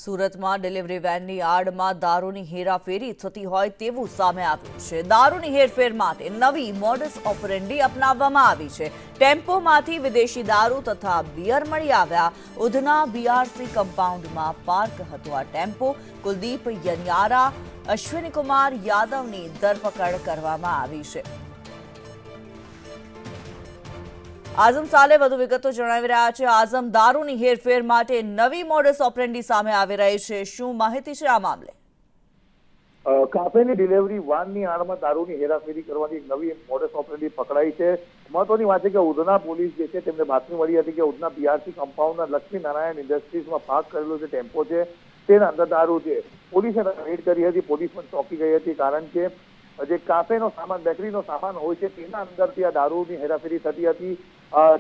સુરતમાં ડિલિવરી વેનની આડમાં દારૂની હેરાફેરી થતી હોય તેવું સામે આવ્યું છે। દારૂની હેરફેર માટે નવી મોડસ ઓપરેન્ડી અપનાવવામાં આવી છે। ટેમ્પોમાંથી વિદેશી દારૂ તથા બિયર મળી આવ્યા। ઉધના બીઆરસી કમ્પાઉન્ડમાં પાર્ક હતો આ ટેમ્પો। કુલદીપ યનિયારા, અશ્વિનીકુમાર યાદવની ધરપકડ કરવામાં આવી છે। आजम साले વધુ વિગતો જણાવી રહ્યા છે। आजम, દારૂની હેરફેર માટે નવી મોડસ ઓપરેન્ડી સામે આવી રહી છે, શું માહિતી છે આ મામલે? કાફેની ડિલિવરી વાનની આડમાં દારૂની હેરાફેરી કરવાની એક નવી મોડસ ઓપરેન્ડી પકડાઈ છે। મહત્વની વાત છે કે ઉધના પોલીસ જે છે તેમને બાતમી મળી હતી કે ઉધના બીઆરસી કમ્પાઉન્ડના લક્ષ્મી નારાયણ ઇન્ડસ્ટ્રીઝમાં પાર્ક કરેલો જે ટેમ્પો છે તેના અંદર દારૂ છે। પોલીસે રેડ કરી હતી, પોલીસ પણ ચોંકી ગઈ હતી, કારણ કે જે કાફેનો સામાન, બેકરીનો સામાન હોય છે તેના અંદરથી આ દારૂની હેરાફેરી થતી હતી।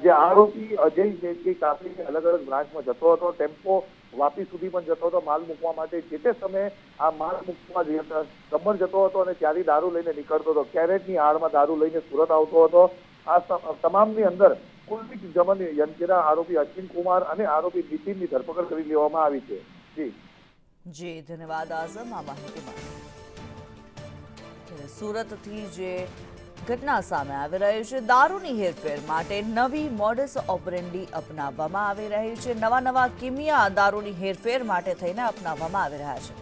જે આરોપી અજય છે તે કાફેની અલગ અલગ બ્રાન્ચમાં જતો હતો, ટેમ્પો વાપી સુધી પણ જતો હતો માલ મૂકવા માટે। જે તે સમયે આ માલ મૂકવા દમણ જતો હતો અને ત્યાંથી દારૂ લઈને નીકળતો હતો। કેરેટની આડમાં દારૂ લઈને સુરત આવતો હતો। આ તમામની અંદર કુલદીપ યનિયારા, આરોપી અશ્વિન કુમાર અને આરોપી નીતિનની ધરપકડ કરી લેવામાં આવી છે। જી ધન્યવાદ આઝમ આ માહિતી માટે। સુરતથી જે ઘટના સામે આવી રહી છે, દારૂની હેરફેર માટે નવી મોડસ ઓપરેન્ડી અપનાવવામાં આવી રહી છે। નવા કિમિયા દારૂની હેરફેર માટે થઈને અપનાવવામાં આવી રહ્યા છે।